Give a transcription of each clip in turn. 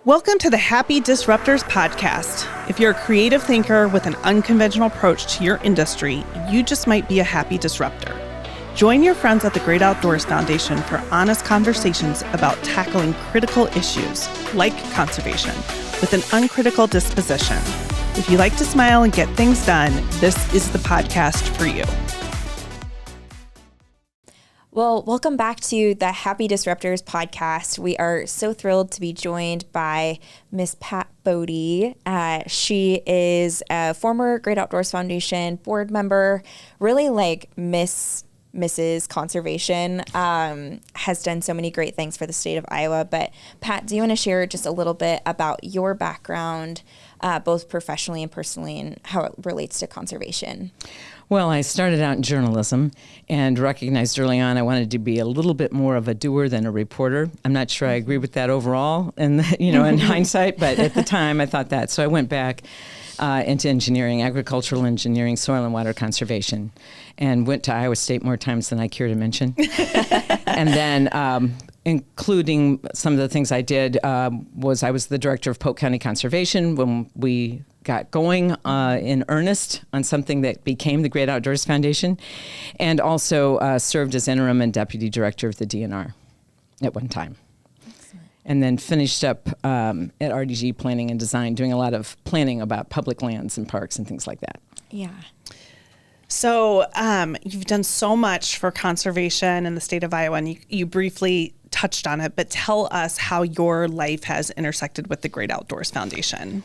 Welcome to the Happy Disruptors Podcast. If you're a creative thinker with an unconventional approach to your industry, you just might be a happy disruptor. Join your friends at the Great Outdoors Foundation for honest conversations about tackling critical issues like conservation with an uncritical disposition. If you like to smile and get things done, this is the podcast for you. Well, welcome back to the Happy Disruptors Podcast. We are so thrilled to be joined by Miss Pat Boddy. She is a former Great Outdoors Foundation board member, really like Mrs. Conservation, has done so many great things for the state of Iowa. But Pat, do you want to share just a little bit about your background, both professionally and personally, and how it relates to conservation? Well, I started out in journalism and recognized early on I wanted to be a little bit more of a doer than a reporter. I'm not sure I agree with that overall, and in hindsight, but at the time I thought that. So I went back into engineering, agricultural engineering, soil and water conservation, and went to Iowa State more times than I care to mention. And then including some of the things I did was I was the director of Polk County Conservation when we got going in earnest on something that became the Great Outdoors Foundation, and also served as interim and deputy director of the DNR at one time. Excellent. And then finished up at RDG Planning and Design, doing a lot of planning about public lands and parks and things like that. Yeah. So you've done so much for conservation in the state of Iowa, and you briefly touched on it, but tell us how your life has intersected with the Great Outdoors Foundation.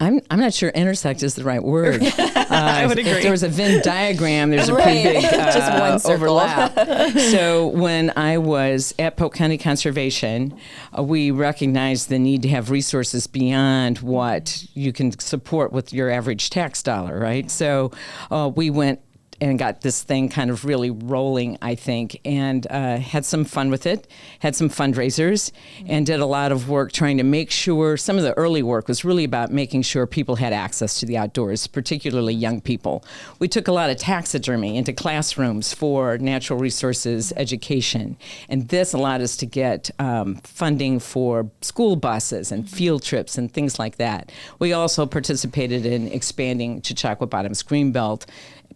I'm not sure intersect is the right word. I would agree. If there was a Venn diagram, there's a pretty big just one circle. overlap. So when I was at Polk County Conservation, we recognized the need to have resources beyond what you can support with your average tax dollar, right? So we went and got this thing kind of really rolling, I think, and had some fun with it, had some fundraisers, and did a lot of work trying to make sure, some of the early work was really about making sure people had access to the outdoors, particularly young people. We took a lot of taxidermy into classrooms for natural resources education, and this allowed us to get funding for school buses and field trips and things like that. We also participated in expanding Chautauqua Bottoms Greenbelt,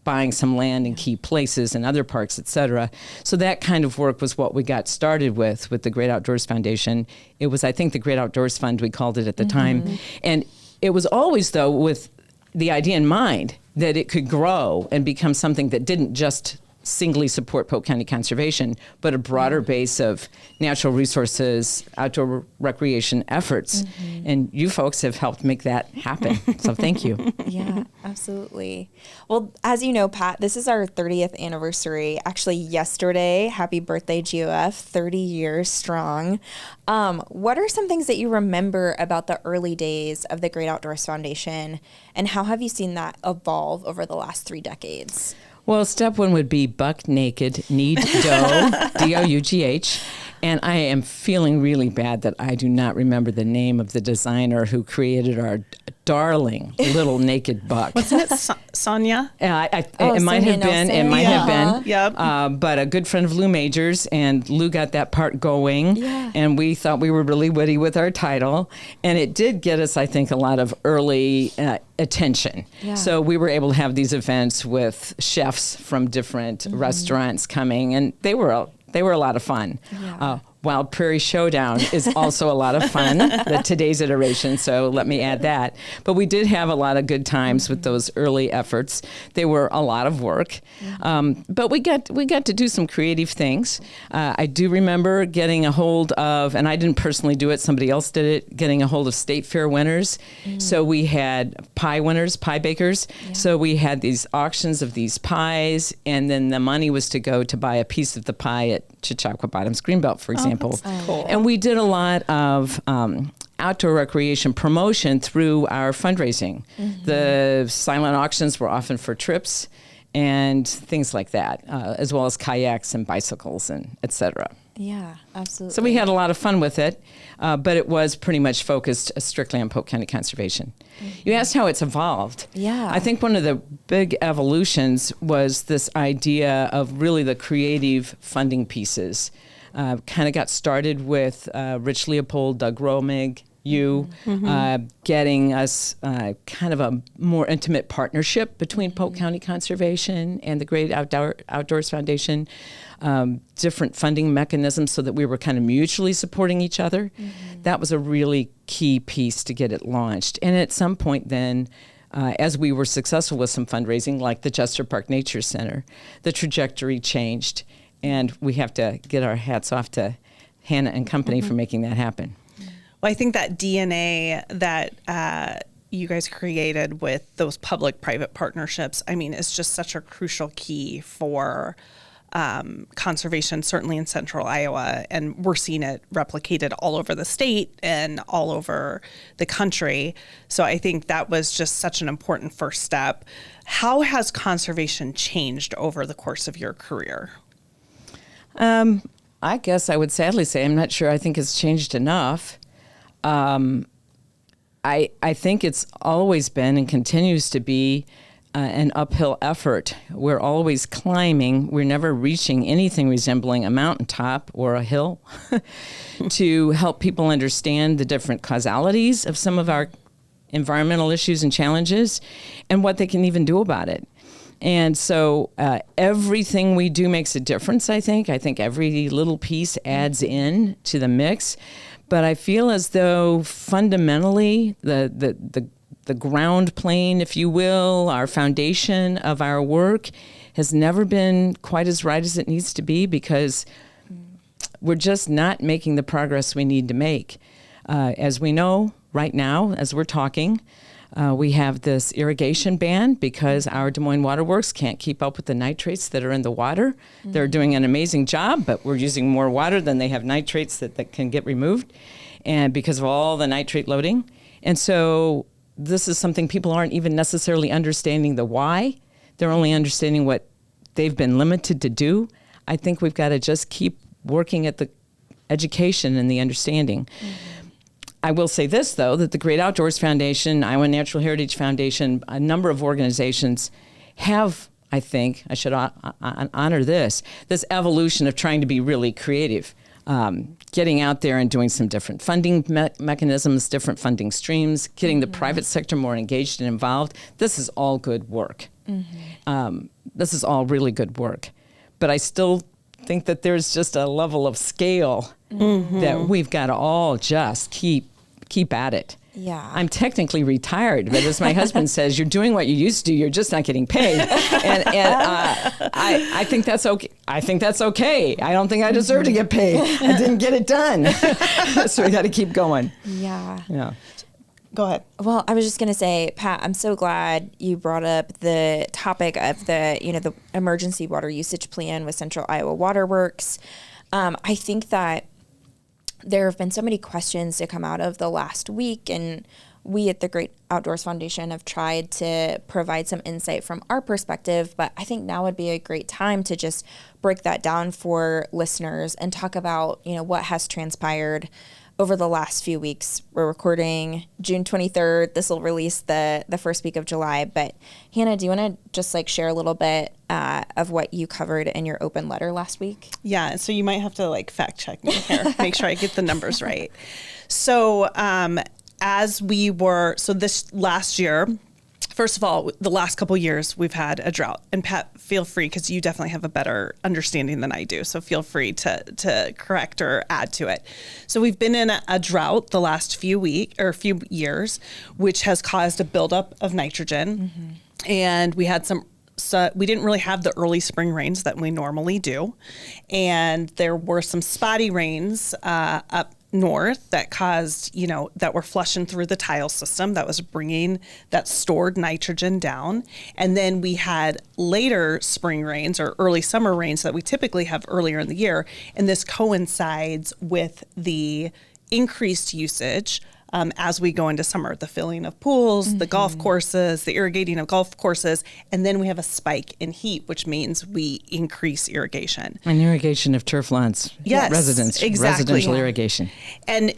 buying some land in key places and other parks, et cetera. So that kind of work was what we got started with the Great Outdoors Foundation. It was, I think, the Great Outdoors Fund, we called it at the time. And it was always, though, with the idea in mind that it could grow and become something that didn't just singly support Polk County Conservation, but a broader base of natural resources, outdoor recreation efforts. And you folks have helped make that happen. So thank you. Yeah, absolutely. Well, as you know, Pat, this is our 30th anniversary. Actually, yesterday, happy birthday, GOF, 30 years strong. What are some things that you remember about the early days of the Great Outdoors Foundation, and how have you seen that evolve over the last 3 decades? Well, step one would be buck naked, need dough, D-O-U-G-H. And I am feeling really bad that I do not remember the name of the designer who created our darling little naked buck. Wasn't it Sonia? It might have been. It might have been. Yep. But a good friend of Lou Majors, and Lou got that part going. Yeah. And we thought we were really witty with our title. And it did get us, I think, a lot of early attention. Yeah. So we were able to have these events with chefs from different restaurants coming, and they were a lot of fun. Yeah. Wild Prairie Showdown is also a lot of fun, today's iteration, so let me add that. But we did have a lot of good times with those early efforts. They were a lot of work, but we got to do some creative things. I do remember getting a hold of, and I didn't personally do it, somebody else did it, getting a hold of state fair winners. So we had pie winners, pie bakers. Yeah. So we had these auctions of these pies, and then the money was to go to buy a piece of the pie at Chautauqua Bottoms Greenbelt, for example. Cool. And we did a lot of outdoor recreation promotion through our fundraising. The silent auctions were often for trips and things like that, as well as kayaks and bicycles and et cetera. Yeah, absolutely. So we had a lot of fun with it, but it was pretty much focused strictly on Polk County Conservation. You asked how it's evolved. Yeah. I think one of the big evolutions was this idea of really the creative funding pieces. Kind of got started with Rich Leopold, Doug Romig, you, getting us kind of a more intimate partnership between Polk County Conservation and the Great Outdoors Foundation, different funding mechanisms so that we were kind of mutually supporting each other. That was a really key piece to get it launched. And at some point then, as we were successful with some fundraising, like the Chester Park Nature Center, the trajectory changed. And we have to get our hats off to Hannah and company for making that happen. Well, I think that DNA that you guys created with those public-private partnerships, I mean, is just such a crucial key for conservation, certainly in central Iowa. And we're seeing it replicated all over the state and all over the country. So I think that was just such an important first step. How has conservation changed over the course of your career? I guess I would sadly say I'm not sure I think it's changed enough. I think it's always been and continues to be an uphill effort. We're always climbing. We're never reaching anything resembling a mountaintop or a hill to help people understand the different causalities of some of our environmental issues and challenges and what they can even do about it. And so everything we do makes a difference, I think. I think every little piece adds in to the mix. But I feel as though fundamentally the ground plane, if you will, our foundation of our work has never been quite as right as it needs to be because we're just not making the progress we need to make. As we know right now, as we're talking, we have this irrigation ban because our Des Moines Waterworks can't keep up with the nitrates that are in the water. They're doing an amazing job, but we're using more water than they have nitrates that can get removed, and because of all the nitrate loading. And so this is something people aren't even necessarily understanding the why. They're only understanding what they've been limited to do. I think we've got to just keep working at the education and the understanding. I will say this, though, that the Great Outdoors Foundation, Iowa Natural Heritage Foundation, a number of organizations have, I think, I should honor this evolution of trying to be really creative, getting out there and doing some different funding mechanisms, different funding streams, getting the private sector more engaged and involved. This is all good work. This is all really good work. But I still think that there's just a level of scale that we've got to all just keep at it. Yeah. I'm technically retired, but as my husband says, you're doing what you used to, you're just not getting paid. And I think that's okay. I think that's okay. I don't think I deserve to get paid. I didn't get it done. So we got to keep going. Yeah. Go ahead. Well, I was just going to say, Pat, I'm so glad you brought up the topic of the emergency water usage plan with Central Iowa Waterworks. I think that there have been so many questions to come out of the last week, and we at the Great Outdoors Foundation have tried to provide some insight from our perspective, but I think now would be a great time to just break that down for listeners and talk about, what has transpired over the last few weeks. We're recording June 23rd. This will release the first week of July. But Hannah, do you want to just share a little bit of what you covered in your open letter last week? Yeah. So you might have to fact check me here, make sure I get the numbers right. So this last year, first of all, the last couple of years we've had a drought, and Pat, feel free, because you definitely have a better understanding than I do. So feel free to correct or add to it. So we've been in a drought the last few years, which has caused a buildup of nitrogen. And we had we didn't really have the early spring rains that we normally do. And there were some spotty rains up north that caused, that were flushing through the tile system that was bringing that stored nitrogen down. And then we had later spring rains or early summer rains that we typically have earlier in the year. And this coincides with the increased usage as we go into summer, the filling of pools, the golf courses, the irrigating of golf courses, and then we have a spike in heat, which means we increase irrigation. And irrigation of turf lawns. Yes, residential irrigation. And,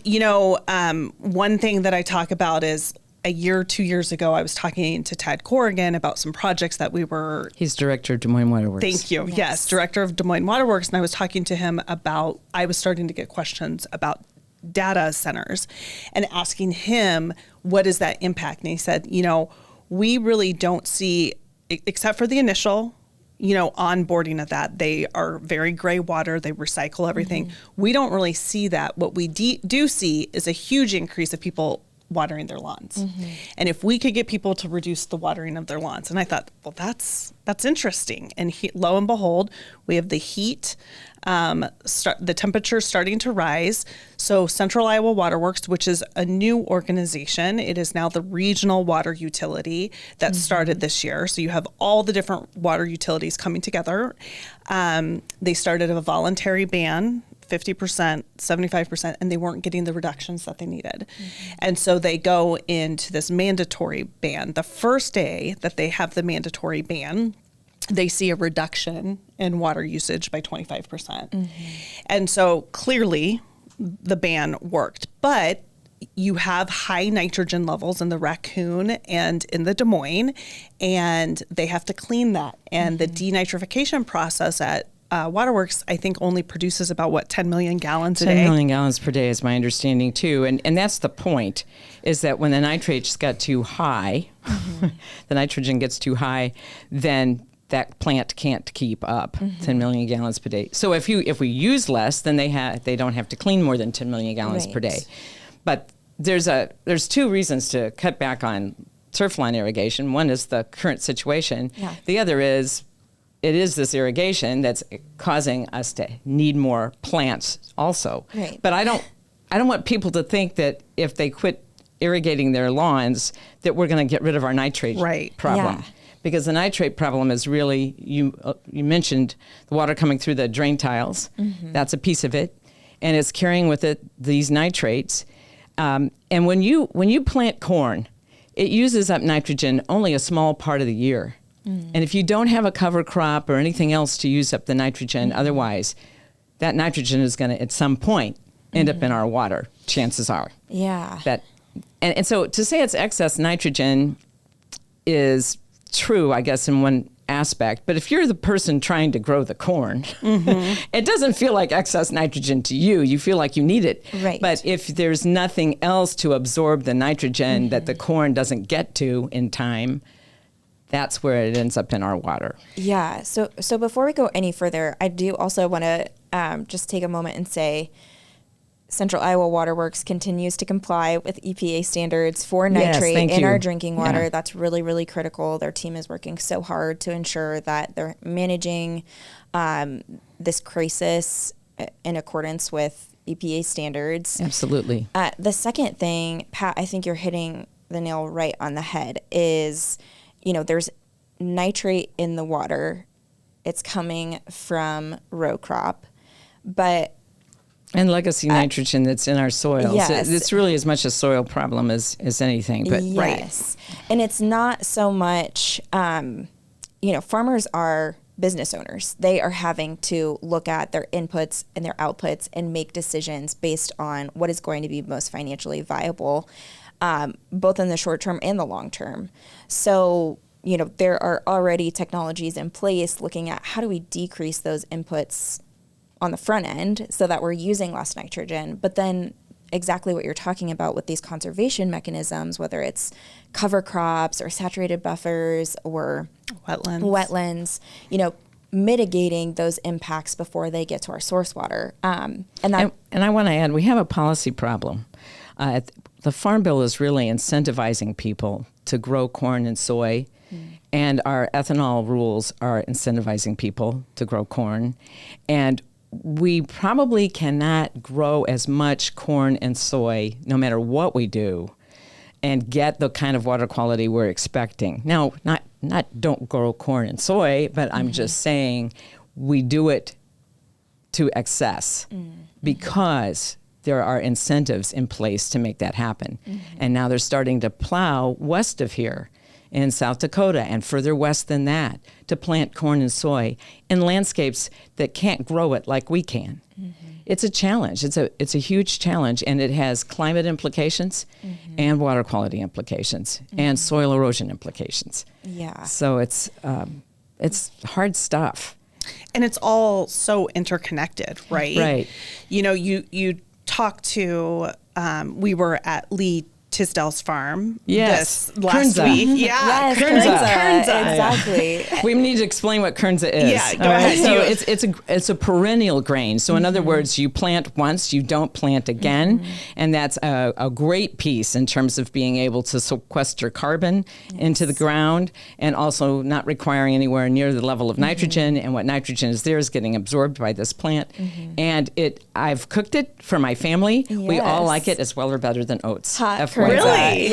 one thing that I talk about is 2 years ago, I was talking to Ted Corrigan about some projects that we were... He's director of Des Moines Waterworks. Thank you. Yes, director of Des Moines Waterworks. And I was talking to him about, I was starting to get questions about data centers and asking him, what is that impact? And he said, we really don't see, except for the initial, onboarding of that. They are very gray water. They recycle everything. We don't really see that. What we do see is a huge increase of people watering their lawns. And if we could get people to reduce the watering of their lawns, and I thought, well, that's interesting. And lo and behold, we have the heat, the temperature starting to rise. So Central Iowa Waterworks, which is a new organization, it is now the regional water utility that started this year. So you have all the different water utilities coming together. They started a voluntary ban, 50%, 75%, and they weren't getting the reductions that they needed. And so they go into this mandatory ban. The first day that they have the mandatory ban, they see a reduction in water usage by 25%. And so clearly the ban worked, but you have high nitrogen levels in the Raccoon and in the Des Moines, and they have to clean that. And the denitrification process at Waterworks, I think, only produces about 10 million gallons a day. 10 million gallons per day is my understanding too. And that's the point, is that when the nitrates got too high, the nitrogen gets too high, then that plant can't keep up 10 million gallons per day. So if we use less, then they don't have to clean more than 10 million gallons per day. But there's two reasons to cut back on turf lawn irrigation. One is the current situation. The other is it is this irrigation that's causing us to need more plants also. But I don't want people to think that if they quit irrigating their lawns that we're going to get rid of our nitrate problem. Because the nitrate problem is really, you mentioned the water coming through the drain tiles. That's a piece of it. And it's carrying with it these nitrates. And when you plant corn, it uses up nitrogen only a small part of the year. And if you don't have a cover crop or anything else to use up the nitrogen otherwise, that nitrogen is going to, at some point, end up in our water, chances are. And so to say it's excess nitrogen is true, I guess, in one aspect. But if you're the person trying to grow the corn, it doesn't feel like excess nitrogen to you. You feel like you need it. But if there's nothing else to absorb the nitrogen that the corn doesn't get to in time, that's where it ends up in our water. So before we go any further, I do also want to just take a moment and say Central Iowa Waterworks continues to comply with EPA standards for nitrate in our drinking water. That's really, really critical. Their team is working so hard to ensure that they're managing this crisis in accordance with EPA standards. Absolutely. The second thing, Pat, I think you're hitting the nail right on the head is, there's nitrate in the water. It's coming from row crop, and legacy nitrogen that's in our soil. So it's really as much a soil problem as anything. But and it's not so much, farmers are business owners. They are having to look at their inputs and their outputs and make decisions based on what is going to be most financially viable, both in the short term and the long term. So, there are already technologies in place looking at how do we decrease those inputs on the front end so that we're using less nitrogen. But then exactly what you're talking about with these conservation mechanisms, whether it's cover crops or saturated buffers or wetlands, mitigating those impacts before they get to our source water. And I want to add, we have a policy problem. The Farm Bill is really incentivizing people to grow corn and soy, and our ethanol rules are incentivizing people to grow corn. And we probably cannot grow as much corn and soy, no matter what we do, and get the kind of water quality we're expecting. Now, not don't grow corn and soy, but I'm just saying we do it to excess because there are incentives in place to make that happen. And now they're starting to plow west of here in South Dakota and further west than that to plant corn and soy in landscapes that can't grow it like we can. It's a challenge. It's a huge challenge, and it has climate implications and water quality implications and soil erosion implications. So it's hard stuff. And it's all so interconnected, right? Right. You talked to, we were at Lee Tisdale's farm Yes. this last week. Yeah, Yes, Kernza. exactly. We need to explain what Kernza is. Yeah, go ahead. So it's a perennial grain. So in other words, you plant once, you don't plant again, and that's a great piece in terms of being able to sequester carbon into the ground, and also not requiring anywhere near the level of nitrogen. And what nitrogen is there is getting absorbed by this plant. And I've cooked it for my family. We all Yes. like it as well or better than oats. Hot FYI. Really?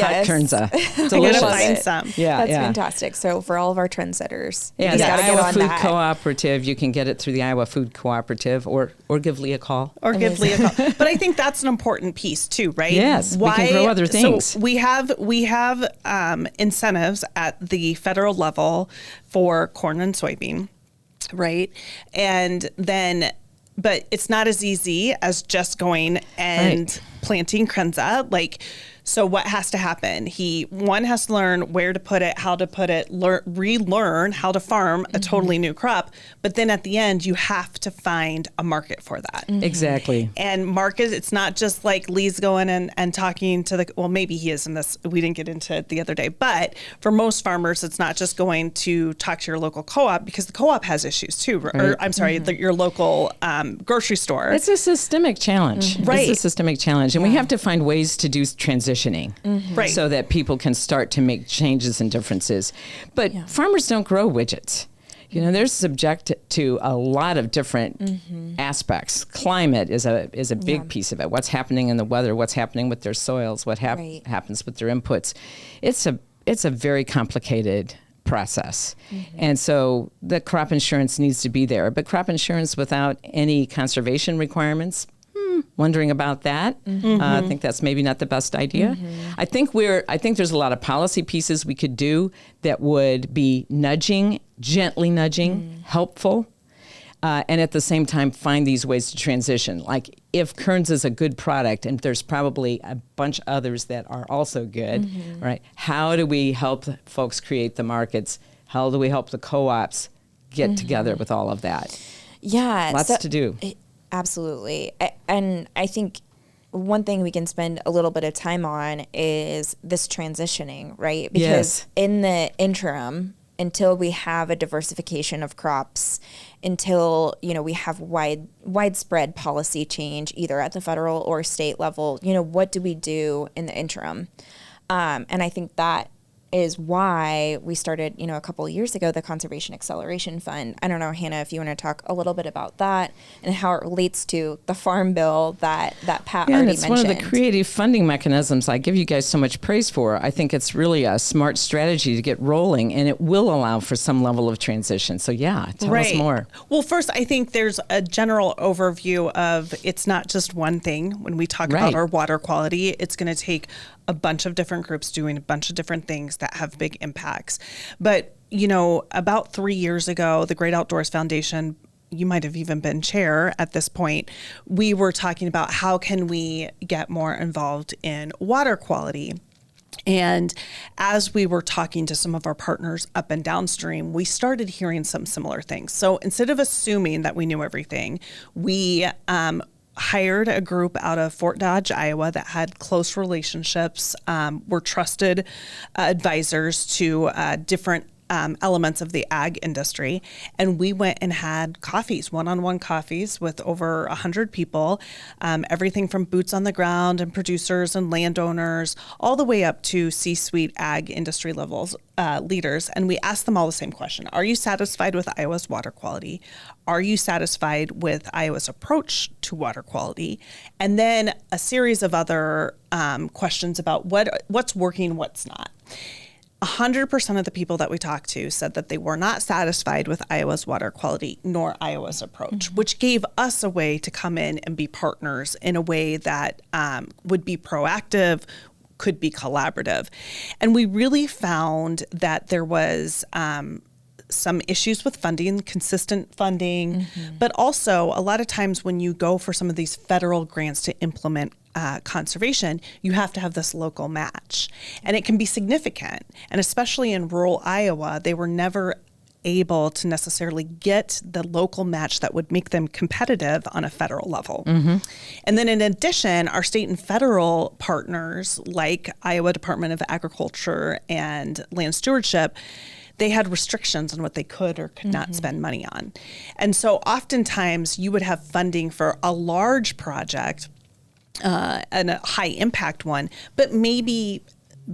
Hot Yes. Kernza. I Delicious. gotta find some. Yeah, That's yeah. fantastic. So for all of our trendsetters, Yeah, you the gotta get Iowa on Food that. Cooperative. You can get it through the Iowa Food Cooperative, or give Lee a call. Or give Lee a call. But I think that's an important piece too, right? Yes, we can grow other things. So we have incentives at the federal level for corn and soybean, right? And then, but it's not as easy as just going and planting Kernza. So what has to happen? One has to learn where to put it, how to put it, relearn how to farm a totally new crop. But then at the end, you have to find a market for that. Exactly. And market, it's not just like Lee's going and talking to well, maybe he is in this. We didn't get into it the other day. But for most farmers, it's not just going to talk to your local co-op, because the co-op has issues too. Or I'm sorry, your local grocery store. It's a systemic challenge. Right. It's a systemic challenge. And we have to find ways to do transitioning Right. so that people can start to make changes and differences. But farmers don't grow widgets. They're subject to a lot of different aspects. Climate is a big piece of it. What's happening in the weather, what's happening with their soils, what happens with their inputs. It's a very complicated process. And so the crop insurance needs to be there. But crop insurance without any conservation requirements, wondering about that. I think that's maybe not the best idea. I think there's a lot of policy pieces we could do that would be gently nudging, helpful, and at the same time find these ways to transition. Like if Kernza is a good product, and there's probably a bunch of others that are also good, right? How do we help folks create the markets? How do we help the co-ops get together with all of that? Yeah. Lots to do. Absolutely. And I think one thing we can spend a little bit of time on is this transitioning, right? Because in the interim, until we have a diversification of crops, until, we have widespread policy change, either at the federal or state level, what do we do in the interim? And I think that is why we started, a couple of years ago, the Conservation Acceleration Fund. I don't know, Hannah, if you want to talk a little bit about that and how it relates to the Farm Bill that Pat already mentioned. It's one of the creative funding mechanisms I give you guys so much praise for. I think it's really a smart strategy to get rolling, and it will allow for some level of transition. So tell us more. Well, first, I think there's a general overview of it's not just one thing. When we talk about our water quality, it's going to take a bunch of different groups doing a bunch of different things that have big impacts. But, about 3 years ago, the Great Outdoors Foundation, you might have even been chair at this point, we were talking about how can we get more involved in water quality. And as we were talking to some of our partners up and downstream, we started hearing some similar things. So instead of assuming that we knew everything, we hired a group out of Fort Dodge, Iowa that had close relationships, were trusted advisors to different elements of the ag industry. And we went and had coffees, one-on-one coffees with over 100 people, everything from boots on the ground and producers and landowners, all the way up to C-suite ag industry levels, leaders. And we asked them all the same question. Are you satisfied with Iowa's water quality? Are you satisfied with Iowa's approach to water quality? And then a series of other questions about what's working, what's not. 100% of the people that we talked to said that they were not satisfied with Iowa's water quality nor Iowa's approach, which gave us a way to come in and be partners in a way that would be proactive, could be collaborative. And we really found that there was some issues with funding, consistent funding, but also a lot of times when you go for some of these federal grants to implement conservation, you have to have this local match. And it can be significant. And especially in rural Iowa, they were never able to necessarily get the local match that would make them competitive on a federal level. And then in addition, our state and federal partners like Iowa Department of Agriculture and Land Stewardship, they had restrictions on what they could or could not spend money on. And so oftentimes you would have funding for a large project and a high impact one, but maybe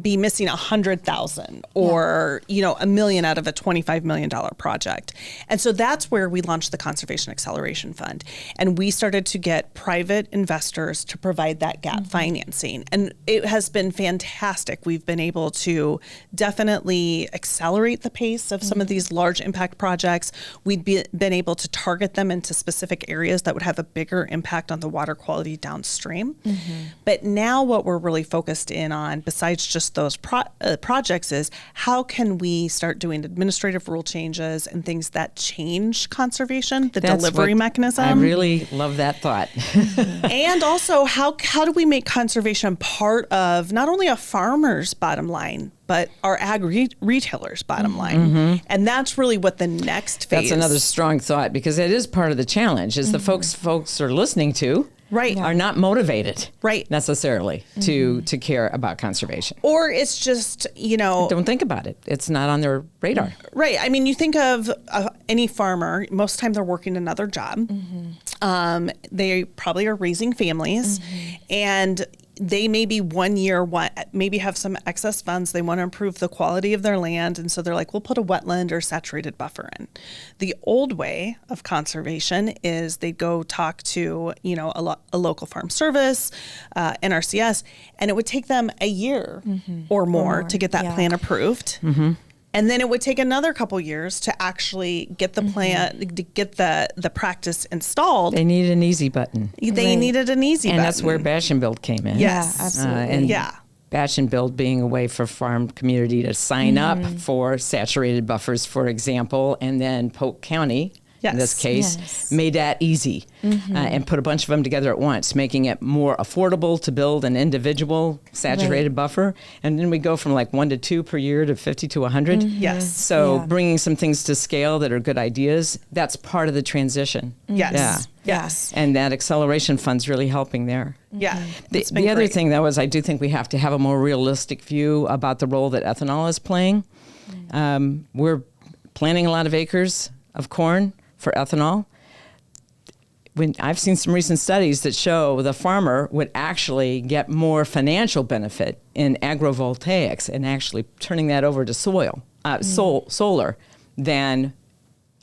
be missing $100,000 or, $1 million out of a $25 million project. And so that's where we launched the Conservation Acceleration Fund. And we started to get private investors to provide that gap financing. And it has been fantastic. We've been able to definitely accelerate the pace of some of these large impact projects. We've been able to target them into specific areas that would have a bigger impact on the water quality downstream. But now what we're really focused in on, besides just those projects, is how can we start doing administrative rule changes and things that change conservation, the delivery mechanism. I really love that thought. And also, how do we make conservation part of not only a farmer's bottom line, but our ag retailers' bottom line? And that's really what the next phase. That's another strong thought, because it is part of the challenge, is the folks are listening to are not motivated necessarily to care about conservation. Or it's just, don't think about it. It's not on their radar. Right. I mean, you think of any farmer, most of the time they're working another job. They probably are raising families, and they maybe one year maybe have some excess funds. They want to improve the quality of their land. And so they're like, we'll put a wetland or saturated buffer in. The old way of conservation is they go talk to, a local farm service, NRCS, and it would take them a year or more to get that plan approved. And then it would take another couple years to actually get the plan, to get the practice installed. They needed an easy button. They needed an easy button. And that's where Bash and Build came in. Yes, absolutely. Bash and Build being a way for farm community to sign up for saturated buffers, for example, and then Polk County, in this case, made that easy and put a bunch of them together at once, making it more affordable to build an individual saturated buffer. And then we go from like 1 to 2 per year to 50 to 100. So bringing some things to scale that are good ideas, that's part of the transition. Yes. And that acceleration fund's really helping there. The other thing, though, is I do think we have to have a more realistic view about the role that ethanol is playing. We're planting a lot of acres of corn for ethanol. When I've seen some recent studies that show the farmer would actually get more financial benefit in agrovoltaics and actually turning that over to solar than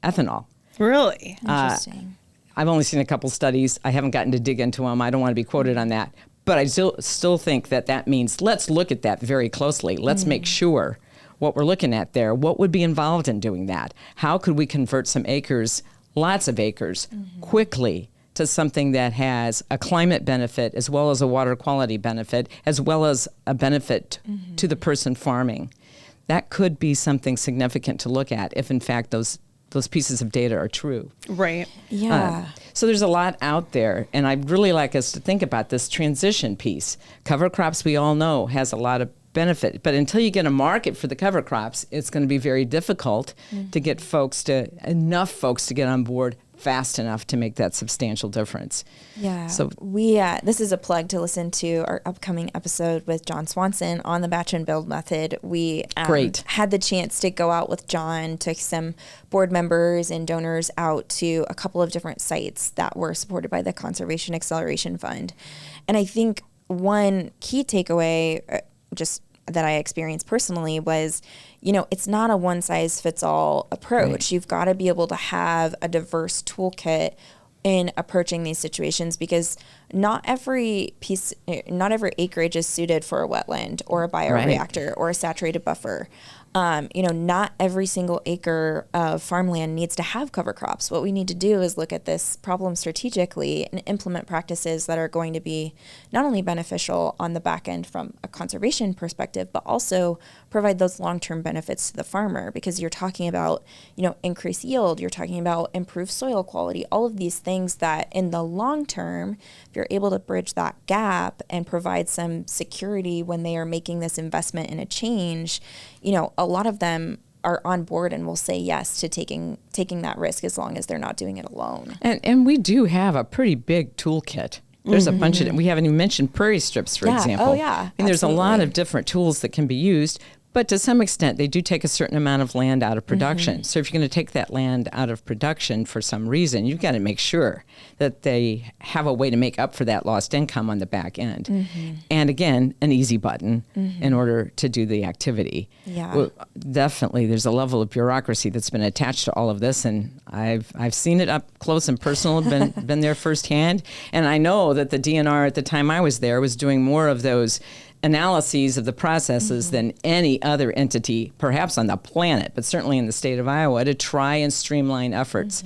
ethanol. Really? Interesting. I've only seen a couple studies. I haven't gotten to dig into them. I don't want to be quoted on that. But I still think that means let's look at that very closely. Let's make sure what we're looking at there, what would be involved in doing that? How could we convert some acres, lots of acres, quickly to something that has a climate benefit as well as a water quality benefit, as well as a benefit to the person farming? That could be something significant to look at if, in fact, those pieces of data are true. Right. So there's a lot out there, and I'd really like us to think about this transition piece. Cover crops, we all know, has a lot of benefit, but until you get a market for the cover crops, it's going to be very difficult to get enough folks to get on board fast enough to make that substantial difference. So this is a plug to listen to our upcoming episode with John Swanson on the batch and build method. We had the chance to go out with John, took some board members and donors out to a couple of different sites that were supported by the Conservation Acceleration Fund. And I think one key takeaway just that I experienced personally was, it's not a one-size-fits-all approach. You've got to be able to have a diverse toolkit in approaching these situations, because not every acreage is suited for a wetland or a bioreactor or a saturated buffer. Not every single acre of farmland needs to have cover crops. What we need to do is look at this problem strategically and implement practices that are going to be not only beneficial on the back end from a conservation perspective, but also provide those long-term benefits to the farmer, because you're talking about, increased yield, you're talking about improved soil quality, all of these things that in the long term, if you're able to bridge that gap and provide some security when they are making this investment in a change, a lot of them are on board and will say yes to taking that risk as long as they're not doing it alone. And we do have a pretty big toolkit. There's a bunch of, we haven't even mentioned prairie strips, for example. Oh, yeah. I mean, there's a lot of different tools that can be used, but to some extent, they do take a certain amount of land out of production. So if you're going to take that land out of production for some reason, you've got to make sure that they have a way to make up for that lost income on the back end. And again, an easy button in order to do the activity. Yeah. Well, definitely, there's a level of bureaucracy that's been attached to all of this, and I've seen it up close and personal, been there firsthand. And I know that the DNR at the time I was there was doing more of those analyses of the processes than any other entity, perhaps on the planet, but certainly in the state of Iowa, to try and streamline efforts.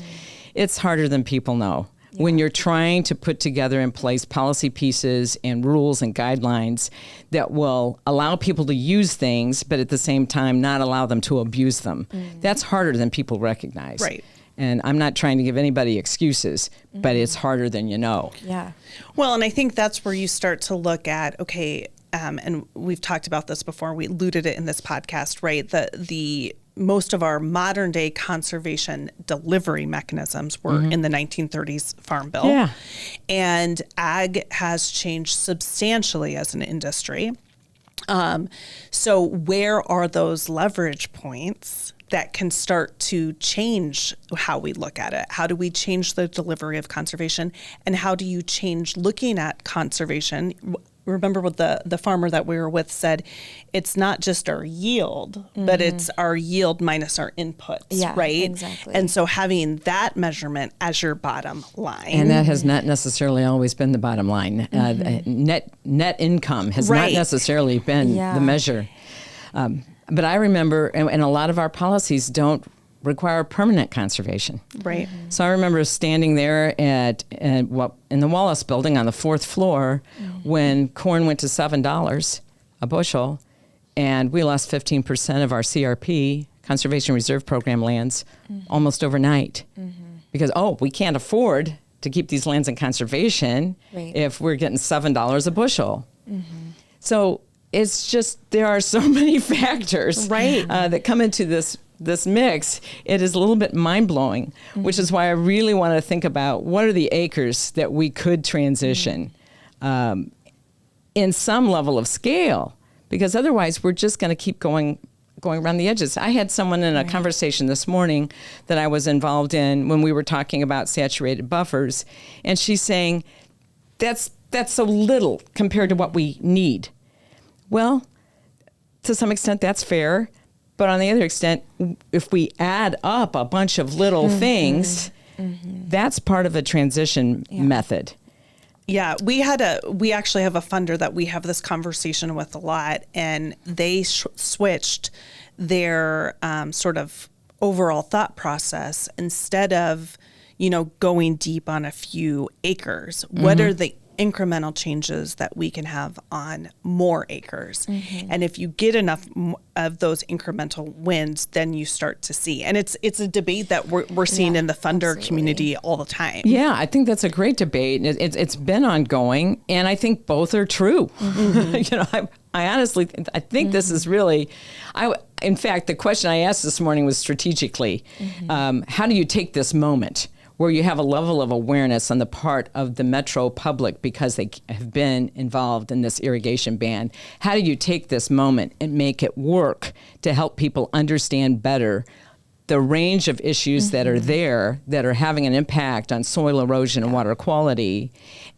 It's harder than people know. When you're trying to put together in place policy pieces and rules and guidelines that will allow people to use things, but at the same time not allow them to abuse them, that's harder than people recognize. Right. And I'm not trying to give anybody excuses, but it's harder than you know. Yeah. Well, and I think that's where you start to look at, okay, and we've talked about this before, we alluded it in this podcast, right? The most of our modern day conservation delivery mechanisms were in the 1930s Farm Bill. Yeah. And ag has changed substantially as an industry. So where are those leverage points that can start to change how we look at it? How do we change the delivery of conservation? And how do you change looking at conservation? Remember what the farmer that we were with said, it's not just our yield, but it's our yield minus our inputs, right? Exactly. And so having that measurement as your bottom line. And that has not necessarily always been the bottom line. Net income has not necessarily been the measure. But I remember, and a lot of our policies don't require permanent conservation. Right. So I remember standing there in the Wallace building on the 4th floor when corn went to $7 a bushel, and we lost 15% of our CRP, Conservation Reserve Program lands, almost overnight. Because, we can't afford to keep these lands in conservation if we're getting $7 a bushel. So it's just, there are so many factors that come into this mix. It is a little bit mind-blowing, which is why I really want to think about what are the acres that we could transition in some level of scale, because otherwise we're just going to keep going around the edges. I had someone in a conversation this morning that I was involved in when we were talking about saturated buffers, and she's saying, that's so little compared to what we need. Well, to some extent that's fair. But on the other extent, if we add up a bunch of little things, that's part of a transition method. Yeah, we actually have a funder that we have this conversation with a lot, and they switched their sort of overall thought process. Instead of, going deep on a few acres, what are the incremental changes that we can have on more acres? And if you get enough of those incremental wins, then you start to see. And it's a debate that we're seeing in the funder community all the time. Yeah, I think that's a great debate. It's been ongoing, and I think both are true. I honestly think this is really, in fact, the question I asked this morning was strategically, how do you take this moment where you have a level of awareness on the part of the metro public because they have been involved in this irrigation ban? How do you take this moment and make it work to help people understand better the range of issues that are there that are having an impact on soil erosion and water quality,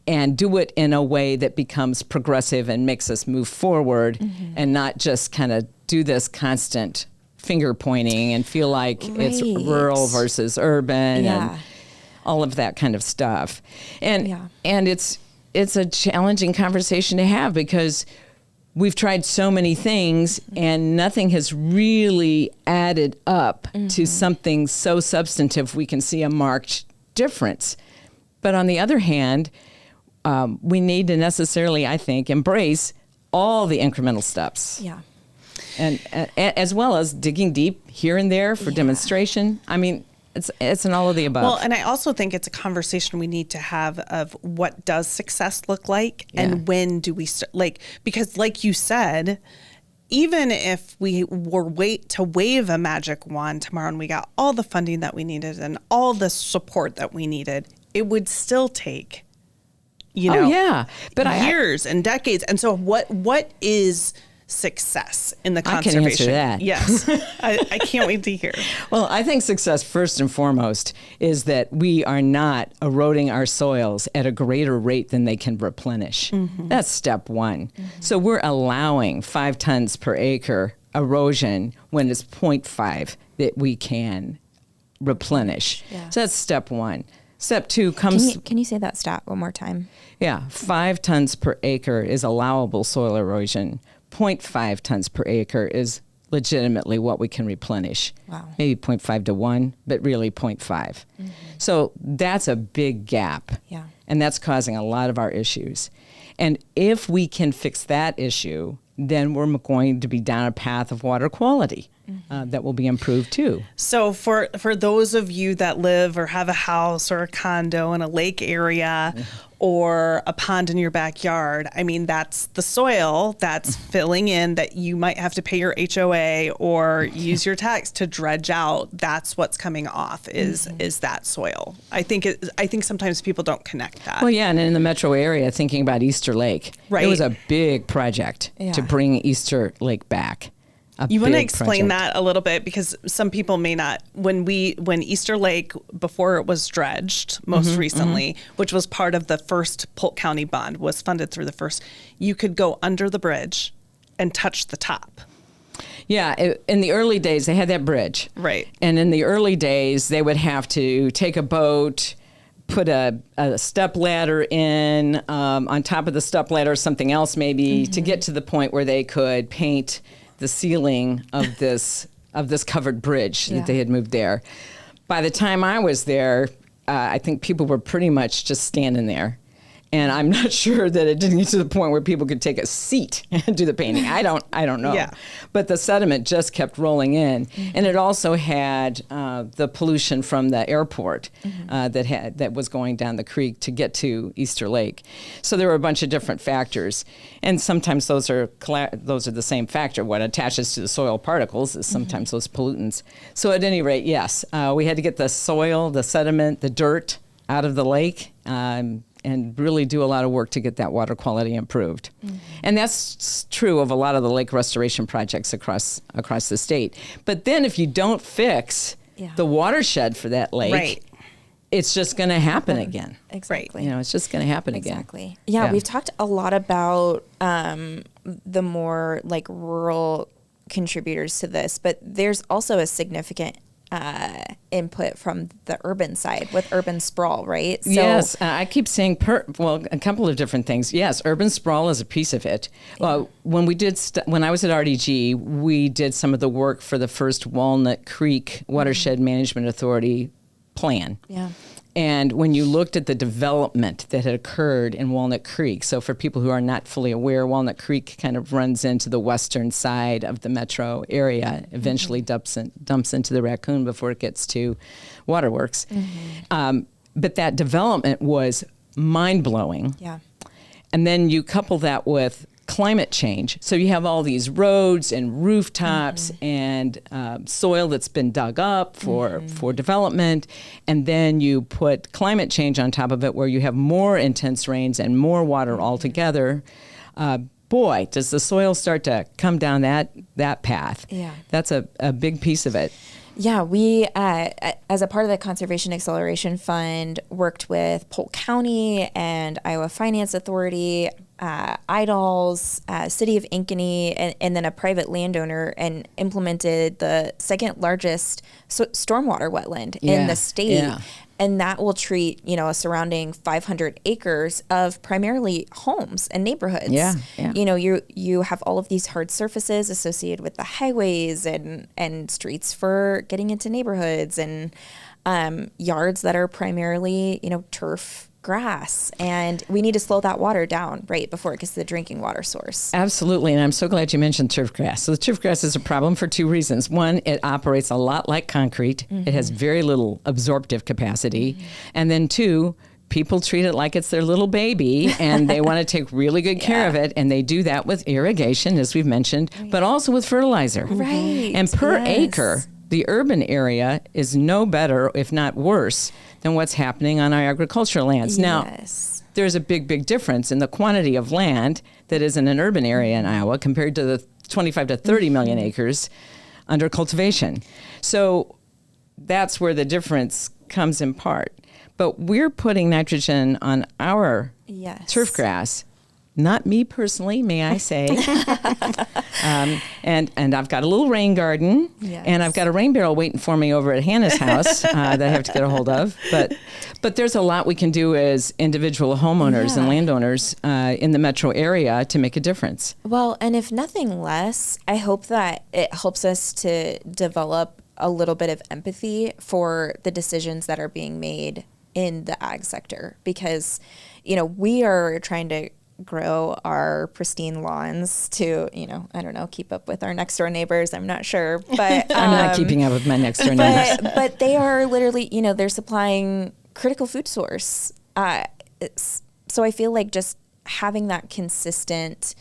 and do it in a way that becomes progressive and makes us move forward and not just kind of do this constant finger pointing and feel like it's rural versus urban and all of that kind of stuff. And it's a challenging conversation to have because we've tried so many things and nothing has really added up to something so substantive we can see a marked difference. But on the other hand, we need to necessarily, I think, embrace all the incremental steps. Yeah. And as well as digging deep here and there for demonstration. I mean, it's an all of the above. Well, and I also think it's a conversation we need to have of what does success look like and when do we start, because like you said, even if we were to wave a magic wand tomorrow and we got all the funding that we needed and all the support that we needed, it would still take, but years and decades. And so what is success in the conservation? I can answer that. Yes. I can't wait to hear. Well, I think success, first and foremost, is that we are not eroding our soils at a greater rate than they can replenish. Mm-hmm. That's step one. Mm-hmm. So we're allowing 5 tons per acre erosion when it's 0.5 that we can replenish. Yeah. So that's step one. Step two comes... Can you say that stat one more time? Yeah. 5 tons per acre is allowable soil erosion. 0.5 tons per acre is legitimately what we can replenish. Wow. Maybe 0.5 to 1, but really 0.5. Mm-hmm. So that's a big gap. Yeah. And that's causing a lot of our issues. And if we can fix that issue, then we're going to be down a path of water quality that will be improved too. So for those of you that live or have a house or a condo in a lake area or a pond in your backyard, I mean, that's the soil that's filling in that you might have to pay your HOA or use your tax to dredge out. That's what's coming off is that soil. I think sometimes people don't connect that. Well, yeah, and in the metro area, thinking about Easter Lake, right. It was a big project to bring Easter Lake back. You want to explain that a little bit, because some people may not. When Easter Lake, before it was dredged most recently, which was part of the first Polk County bond, was funded through the first, you could go under the bridge and touch the top. Yeah, in the early days, they had that bridge. Right. And in the early days, they would have to take a boat, put a step ladder in, on top of the step ladder, something else maybe, to get to the point where they could paint the ceiling of this covered bridge that they had moved there. By the time I was there, I think people were pretty much just standing there. And I'm not sure that it didn't get to the point where people could take a seat and do the painting. I don't know. Yeah. But the sediment just kept rolling in. And it also had the pollution from the airport that was going down the creek to get to Easter Lake. So there were a bunch of different factors. And sometimes those are the same factor. What attaches to the soil particles is sometimes those pollutants. So at any rate, yes, we had to get the soil, the sediment, the dirt out of the lake, and really do a lot of work to get that water quality improved. And that's true of a lot of the lake restoration projects across the state. But then if you don't fix the watershed for that lake, it's just going to happen again. Exactly. It's just going to happen again. Exactly. Yeah, we've talked a lot about the more like rural contributors to this, but there's also a significant input from the urban side with urban sprawl, right? So, yes, I keep saying a couple of different things. Yes, urban sprawl is a piece of it. When I was at RDG, we did some of the work for the first Walnut Creek Watershed Management Authority plan. Yeah. And when you looked at the development that had occurred in Walnut Creek, so for people who are not fully aware, Walnut Creek kind of runs into the western side of the metro area, eventually dumps into the Raccoon before it gets to Waterworks. But that development was mind-blowing. Yeah. And then you couple that with climate change. So you have all these roads and rooftops and soil that's been dug up for development. And then you put climate change on top of it, where you have more intense rains and more water altogether. Boy, does the soil start to come down that path. Yeah. That's a big piece of it. Yeah, we, as a part of the Conservation Acceleration Fund, worked with Polk County and Iowa Finance Authority, IDALS, City of Ankeny, and then a private landowner, and implemented the second largest stormwater wetland in the state. Yeah. And that will treat, a surrounding 500 acres of primarily homes and neighborhoods. Yeah. You have all of these hard surfaces associated with the highways and streets for getting into neighborhoods, and yards that are primarily, turf, grass, and we need to slow that water down right before it gets to the drinking water source. Absolutely, and I'm so glad you mentioned turf grass. So the turf grass is a problem for two reasons. One, it operates a lot like concrete. It has very little absorptive capacity. And then two, people treat it like it's their little baby, and they want to take really good care of it, and they do that with irrigation, as we've mentioned, but also with fertilizer. Right. And per acre, the urban area is no better, if not worse, than what's happening on our agricultural lands. Now, there's a big difference in the quantity of land that is in an urban area in Iowa compared to the 25 to 30 million acres under cultivation. So that's where the difference comes in part. But we're putting nitrogen on our turf grass. Not me personally, may I say. And I've got a little rain garden, and I've got a rain barrel waiting for me over at Hannah's house that I have to get a hold of. But there's a lot we can do as individual homeowners and landowners in the metro area to make a difference. Well, and if nothing less, I hope that it helps us to develop a little bit of empathy for the decisions that are being made in the ag sector, because, we are trying to grow our pristine lawns to, I don't know, keep up with our next door neighbors. I'm not sure, but I'm not keeping up with my next door neighbors. But they are literally, they're supplying critical food source. So I feel like just having that consistent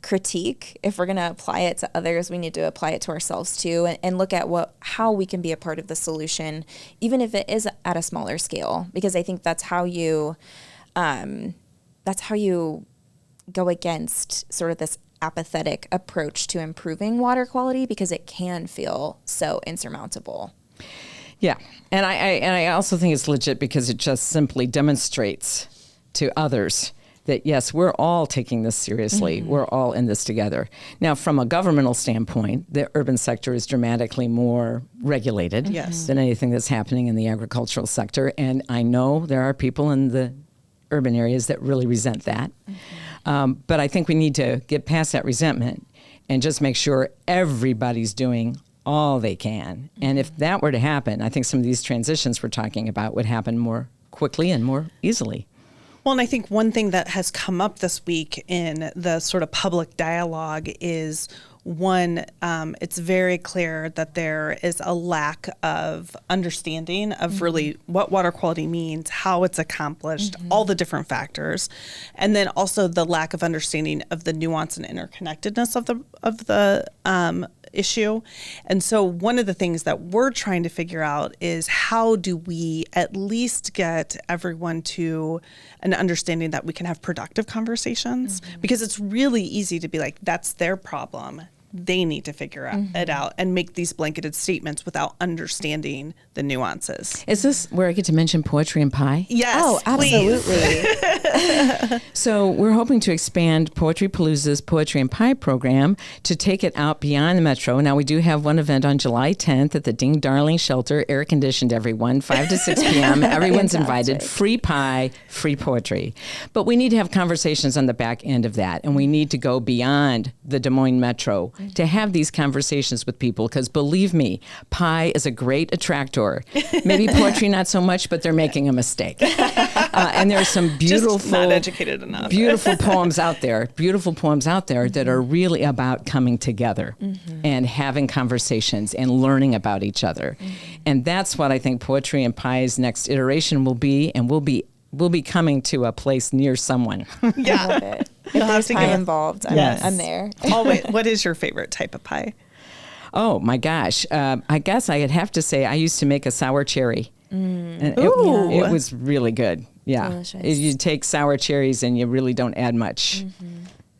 critique, if we're going to apply it to others, we need to apply it to ourselves too, and look at how we can be a part of the solution, even if it is at a smaller scale, because I think that's how you go against sort of this apathetic approach to improving water quality, because it can feel so insurmountable. Yeah. And I also think it's legit because it just simply demonstrates to others that, yes, we're all taking this seriously. We're all in this together. Now, from a governmental standpoint, the urban sector is dramatically more regulated than anything that's happening in the agricultural sector. And I know there are people in the urban areas that really resent that. But I think we need to get past that resentment and just make sure everybody's doing all they can. And if that were to happen, I think some of these transitions we're talking about would happen more quickly and more easily. Well, and I think one thing that has come up this week in the sort of public dialogue is it's very clear that there is a lack of understanding of really what water quality means, how it's accomplished, all the different factors, and then also the lack of understanding of the nuance and interconnectedness of the issue. And so one of the things that we're trying to figure out is how do we at least get everyone to an understanding that we can have productive conversations, because it's really easy to be like, that's their problem. They need to figure it out and make these blanketed statements without understanding the nuances. Is this where I get to mention poetry and pie? Yes, oh, absolutely. So we're hoping to expand Poetry Palooza's Poetry and Pie program to take it out beyond the metro. Now, we do have one event on July 10th at the Ding Darling Shelter, air-conditioned, everyone, 5 to 6 p.m. Everyone's invited. Free pie, free poetry. But we need to have conversations on the back end of that, and we need to go beyond the Des Moines metro to have these conversations with people, because believe me, pie is a great attractor. Maybe poetry not so much, but they're making a mistake. And there's some beautiful, just not educated enough. beautiful poems out there that are really about coming together and having conversations and learning about each other. And that's what I think Poetry and Pie's next iteration will be, and we'll be coming to a place near someone. Yeah. I love it. If there's pie involved, I'm there. Oh, wait, what is your favorite type of pie? Oh, my gosh. I guess I'd have to say I used to make a sour cherry. And it was really good. Yeah. Delicious. You take sour cherries and you really don't add much.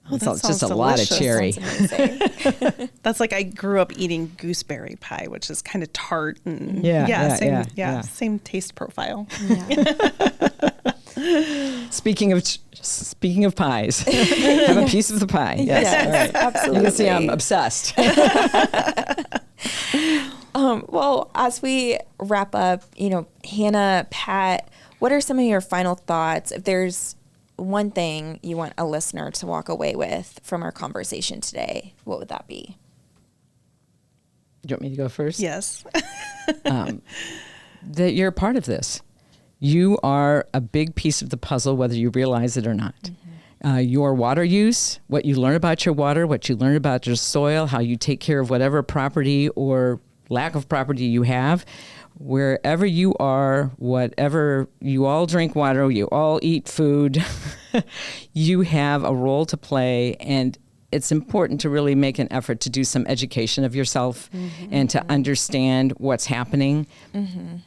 Oh, It's that just a sounds lot of delicious. cherry. Sounds amazing. That's like I grew up eating gooseberry pie, which is kind of tart and same taste profile. Speaking of pies, have a piece of the pie. Yes, all right. Absolutely. You can see I'm obsessed. Well, as we wrap up, Hannah, Pat, what are some of your final thoughts? If there's one thing you want a listener to walk away with from our conversation today, what would that be? Do you want me to go first? Yes. That you're a part of this. You are a big piece of the puzzle, whether you realize it or not. Your water use, what you learn about your water, what you learn about your soil, how you take care of whatever property or lack of property you have, wherever you are, whatever, you all drink water, you all eat food, you have a role to play, and it's important to really make an effort to do some education of yourself and to understand what's happening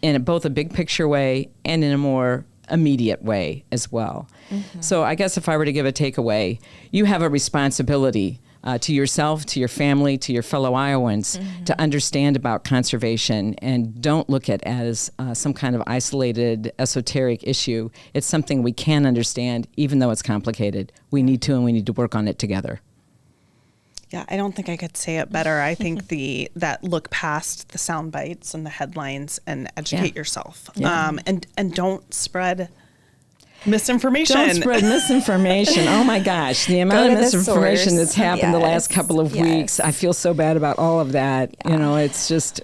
in both a big picture way and in a more immediate way as well. So I guess if I were to give a takeaway, you have a responsibility to yourself, to your family, to your fellow Iowans to understand about conservation, and don't look at it as some kind of isolated, esoteric issue. It's something we can understand, even though it's complicated. We need to, and we need to work on it together. Yeah, I don't think I could say it better. I think that look past the sound bites and the headlines and educate yourself. And don't spread misinformation. Don't spread misinformation. Oh my gosh, the amount of misinformation that's happened the last couple of weeks. I feel so bad about all of that. You know, it's just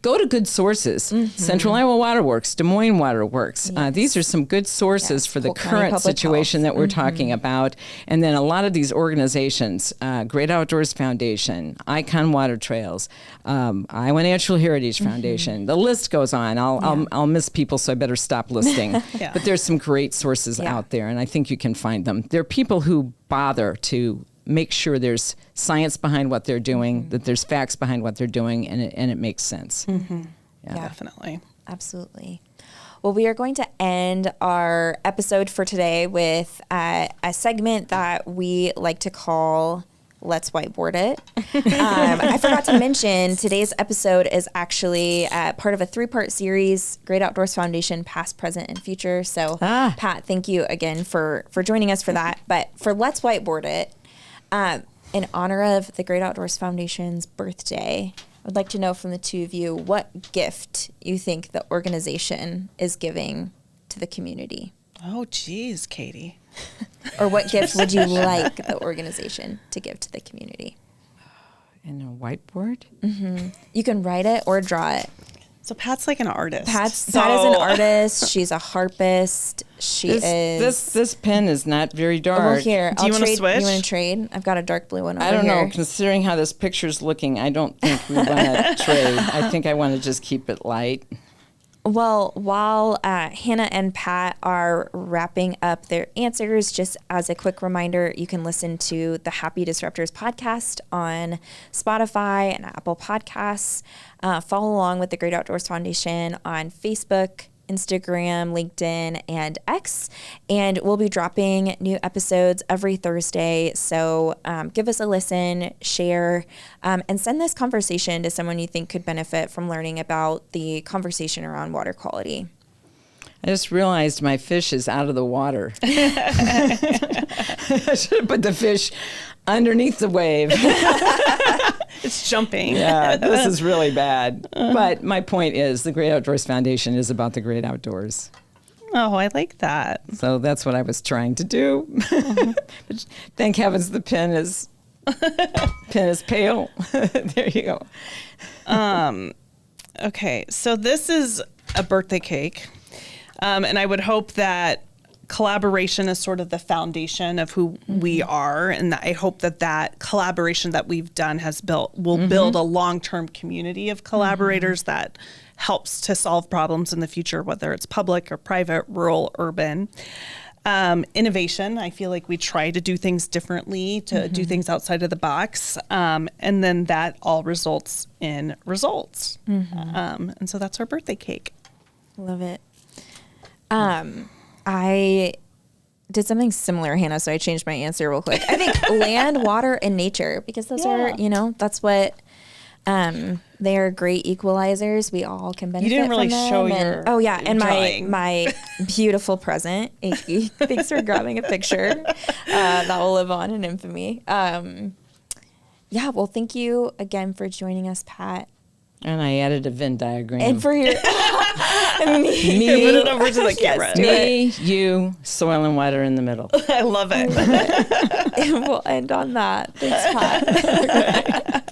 go to good sources. Central Iowa Water Works, Des Moines Water Works. These are some good sources for the current situation that we're talking about. And then a lot of these organizations, Great Outdoors Foundation, Icon Water Trails, Iowa Natural Heritage Foundation. The list goes on. I'll miss people, so I better stop listing. But there's some great sources out there, and I think you can find them. There are people who bother to make sure there's science behind what they're doing, that there's facts behind what they're doing, and it makes sense. Yeah, definitely. Absolutely. Well, we are going to end our episode for today with a segment that we like to call Let's Whiteboard It. I forgot to mention today's episode is actually part of a 3-part series, Great Outdoors Foundation, Past, Present, and Future. So, Pat, thank you again for joining us for that. But for Let's Whiteboard It, in honor of the Great Outdoors Foundation's birthday, I would like to know from the two of you what gift you think the organization is giving to the community. Oh, geez, Kaitie. Or what gift would you like the organization to give to the community? In a whiteboard? You can write it or draw it. So Pat's like an artist. Pat is an artist. She's a harpist. This pen is not very dark. Well, here, Do you want to switch? You want to trade? I've got a dark blue one over I don't here. know. Considering how this picture's looking, I don't think we want to trade. I think I want to just keep it light. Well, while Hannah and Pat are wrapping up their answers, just as a quick reminder, you can listen to the Happy Disruptors podcast on Spotify and Apple Podcasts. Follow along with the Great Outdoors Foundation on Facebook, Instagram, LinkedIn, and X. And we'll be dropping new episodes every Thursday. So give us a listen, share, and send this conversation to someone you think could benefit from learning about the conversation around water quality. I just realized my fish is out of the water. I should have put the fish underneath the wave. It's jumping. Yeah, this is really bad. But my point is the Great Outdoors Foundation is about the great outdoors. Oh, I like that. So that's what I was trying to do. But thank heavens the pen is pale. There you go. Okay, so this is a birthday cake. And I would hope that collaboration is sort of the foundation of who we are. And I hope that collaboration that we've done will build a long-term community of collaborators that helps to solve problems in the future, whether it's public or private, rural, urban. Innovation, I feel like we try to do things differently, to do things outside of the box. And then that all results in results. And so that's our birthday cake. Love it. I did something similar, Hannah, so I changed my answer real quick. I think land, water, and nature, because those are, that's what, they are great equalizers. We all can benefit from them. You didn't really show your and drawing. my beautiful present. Thanks for grabbing a picture. That will live on in infamy. Well, thank you again for joining us, Pat. And I added a Venn diagram. And for your me, put it over to the camera. Me, you, soil and water in the middle. I love it. And we'll end on that. Thanks, Pat.